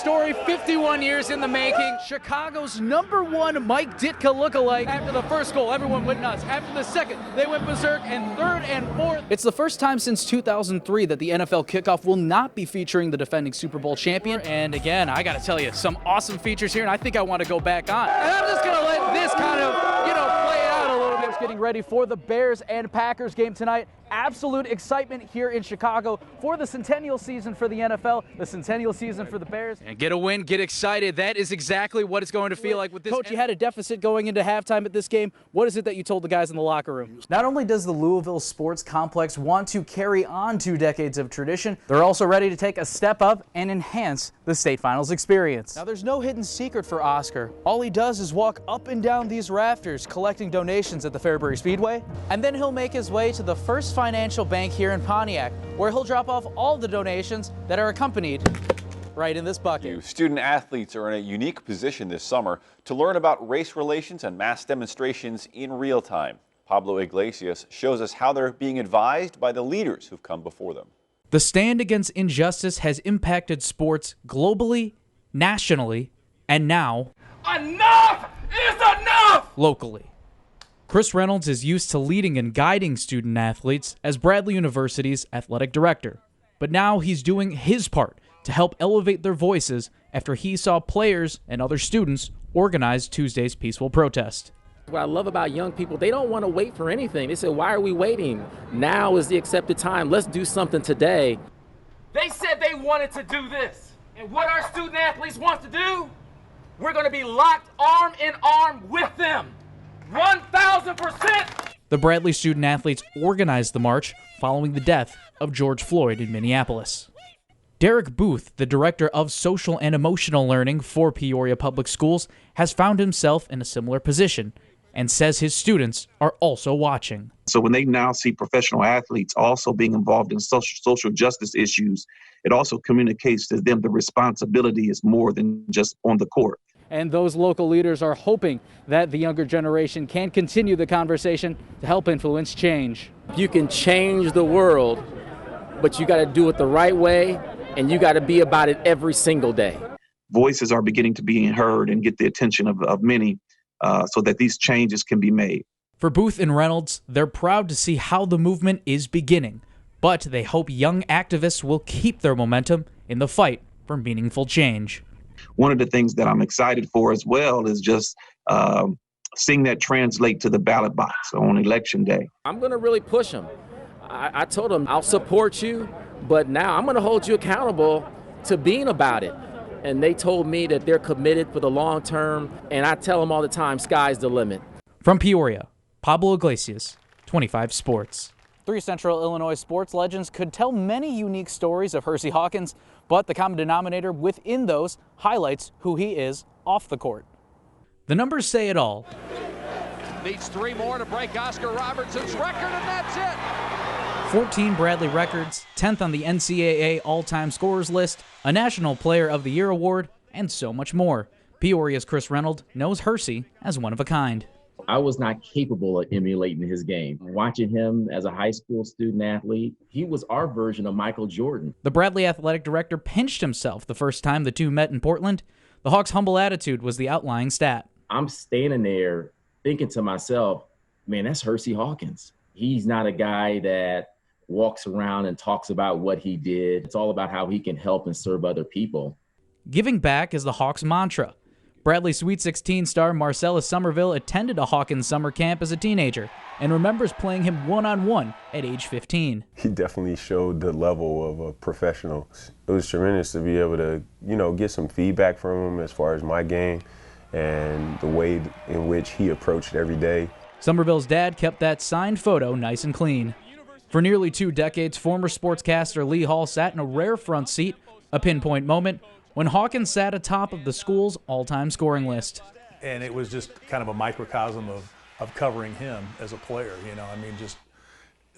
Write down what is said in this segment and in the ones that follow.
story, 51 years in the making. Chicago's #1 Mike Ditka lookalike. After the first goal, everyone went nuts. After the second, they went berserk, and third and fourth. It's the first time since 2003 that the NFL kickoff will not be featuring the defending Super Bowl champion. And again, I gotta tell you, some awesome features here, and I think I want to go back on. And I'm just gonna let this kind of, play out a little bit. Getting ready for the Bears and Packers game tonight. Absolute excitement here in Chicago for the centennial season for the NFL, the centennial season for the Bears. And get a win, get excited. That is exactly what it's going to feel like with this. Coach, you had a deficit going into halftime at this game. What is it that you told the guys in the locker room? Not only does the Louisville Sports Complex want to carry on 2 decades of tradition, they're also ready to take a step up and enhance the state finals experience. Now, there's no hidden secret for Oscar. All he does is walk up and down these rafters collecting donations at the Fairbury Speedway, and then he'll make his way to the First Financial Bank here in Pontiac, where he'll drop off all the donations that are accompanied right in this bucket. Student athletes are in a unique position this summer to learn about race relations and mass demonstrations in real time. Pablo Iglesias shows us how they're being advised by the leaders who've come before them. The stand against injustice has impacted sports globally, nationally, and now, enough is enough! Locally. Chris Reynolds is used to leading and guiding student athletes as Bradley University's athletic director. But now he's doing his part to help elevate their voices after he saw players and other students organize Tuesday's peaceful protest. What I love about young people, they don't want to wait for anything. They say, why are we waiting? Now is the accepted time. Let's do something today. They said they wanted to do this. And what our student athletes want to do, we're going to be locked arm in arm with them. 1,000%! The Bradley student athletes organized the march following the death of George Floyd in Minneapolis. Derek Booth, the director of social and emotional learning for Peoria Public Schools, has found himself in a similar position and says his students are also watching. So when they now see professional athletes also being involved in social justice issues, it also communicates to them the responsibility is more than just on the court. And those local leaders are hoping that the younger generation can continue the conversation to help influence change. You can change the world, but you got to do it the right way, and you got to be about it every single day. Voices are beginning to be heard and get the attention of many so that these changes can be made. For Booth and Reynolds, they're proud to see how the movement is beginning, but they hope young activists will keep their momentum in the fight for meaningful change. One of the things that I'm excited for as well is just seeing that translate to the ballot box on Election Day. I'm going to really push them. I told them I'll support you, but now I'm going to hold you accountable to being about it. And they told me that they're committed for the long term, and I tell them all the time, sky's the limit. From Peoria, Pablo Iglesias, 25 Sports. 3 Central Illinois sports legends could tell many unique stories of Hersey Hawkins, but the common denominator within those highlights who he is off the court. The numbers say it all. Needs 3 more to break Oscar Robertson's record, and that's it. 14 Bradley records, 10th on the NCAA all-time scorers list, a National Player of the Year award, and so much more. Peoria's Chris Reynolds knows Hersey as one of a kind. I was not capable of emulating his game. Watching him as a high school student athlete, he was our version of Michael Jordan. The Bradley athletic director pinched himself the first time the two met in Portland. The Hawks' humble attitude was the outlying stat. I'm standing there thinking to myself, man, that's Hersey Hawkins. He's not a guy that walks around and talks about what he did. It's all about how he can help and serve other people. Giving back is the Hawks' mantra. Bradley Sweet 16 star Marcellus Somerville attended a Hawkins summer camp as a teenager and remembers playing him one-on-one at age 15. He definitely showed the level of a professional. It was tremendous to be able to, get some feedback from him as far as my game and the way in which he approached every day. Somerville's dad kept that signed photo nice and clean. For nearly 2 decades, former sportscaster Lee Hall sat in a rare front seat, a pinpoint moment when Hawkins sat atop of the school's all-time scoring list. And it was just kind of a microcosm of covering him as a player, just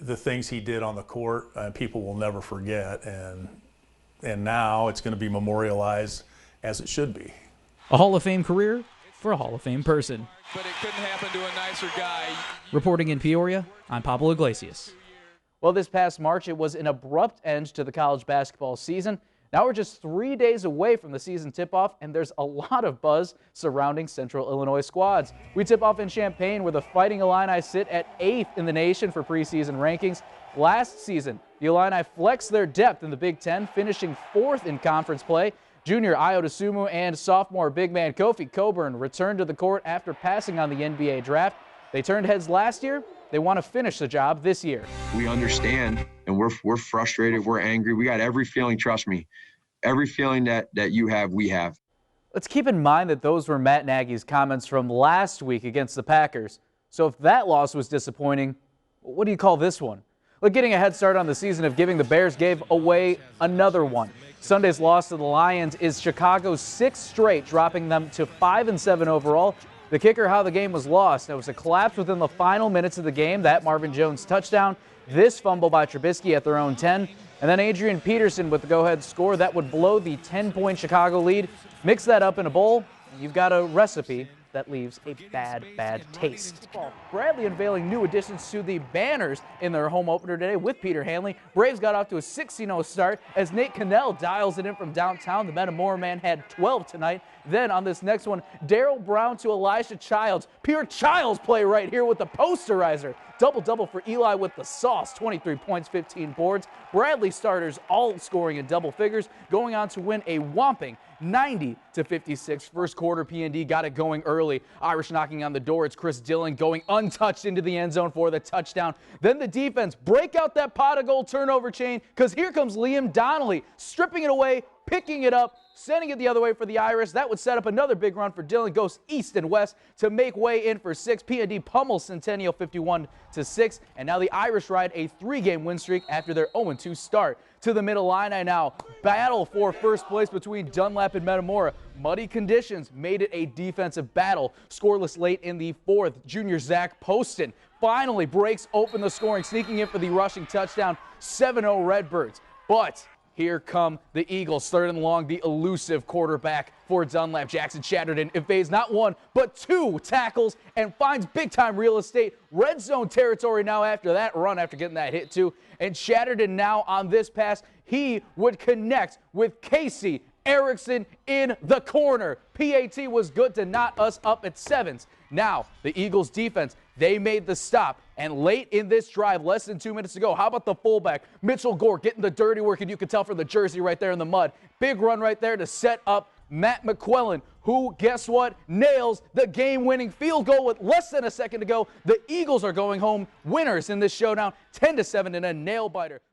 the things he did on the court, people will never forget, and now it's going to be memorialized as it should be. A Hall of Fame career for a Hall of Fame person. But it couldn't happen to a nicer guy. Reporting in Peoria, I'm Pablo Iglesias. Well, this past March, it was an abrupt end to the college basketball season. Now we're just 3 days away from the season tip-off, and there's a lot of buzz surrounding Central Illinois squads. We tip off in Champaign, where the Fighting Illini sit at 8th in the nation for preseason rankings. Last season, the Illini flexed their depth in the Big Ten, finishing 4th in conference play. Junior Ayo Dosunmu and sophomore big man Kofi Coburn returned to the court after passing on the NBA draft. They turned heads last year. They want to finish the job this year. We understand, and we're frustrated, we're angry. We got every feeling, trust me. Every feeling that you have, we have. Let's keep in mind that those were Matt Nagy's comments from last week against the Packers. So if that loss was disappointing, what do you call this one? Look, getting a head start on the season of giving, the Bears gave away another one. Sunday's loss to the Lions is Chicago's 6th straight, dropping them to 5-7 overall. The kicker, how the game was lost. It was a collapse within the final minutes of the game. That Marvin Jones touchdown. This fumble by Trubisky at their own 10. And then Adrian Peterson with the go-ahead score. That would blow the 10-point Chicago lead. Mix that up in a bowl, you've got a recipe that leaves a bad, bad taste. Bradley unveiling new additions to the banners in their home opener today with Peter Hanley. Braves got off to a 16-0 start as Nate Cannell dials it in from downtown. The Metamora man had 12 tonight. Then on this next one, Darryl Brown to Elijah Childs. Pure Childs play right here with the posterizer. Double-double for Eli with the sauce, 23 points, 15 boards. Bradley starters all scoring in double figures, going on to win a whopping 90-56. First quarter, P&D got it going early. Irish knocking on the door. It's Chris Dillon going untouched into the end zone for the touchdown. Then the defense break out that pot of gold turnover chain, because here comes Liam Donnelly stripping it away, picking it up, sending it the other way for the Irish. That would set up another big run for Dillon. Goes east and west to make way in for 6. P&D pummels Centennial 51-6. And now the Irish ride a 3-game win streak after their 0-2 start. To the Mid-Illini now. Battle for first place between Dunlap and Metamora. Muddy conditions made it a defensive battle. Scoreless late in the 4th. Junior Zach Poston finally breaks open the scoring, sneaking in for the rushing touchdown. 7-0 Redbirds. But here come the Eagles, third and long, the elusive quarterback for Dunlap. Jackson Chatterton evades not 1, but 2 tackles and finds big-time real estate. Red zone territory now after that run, after getting that hit too. And Chatterton now on this pass, he would connect with Casey Erickson in the corner. PAT was good to knot us up at 7s. Now, the Eagles defense, they made the stop. And late in this drive, less than 2 minutes to go, how about the fullback, Mitchell Gore, getting the dirty work, and you can tell from the jersey right there in the mud. Big run right there to set up Matt McQuillan, who, guess what, nails the game-winning field goal with less than a second to go. The Eagles are going home winners in this showdown, 10-7 in a nail-biter.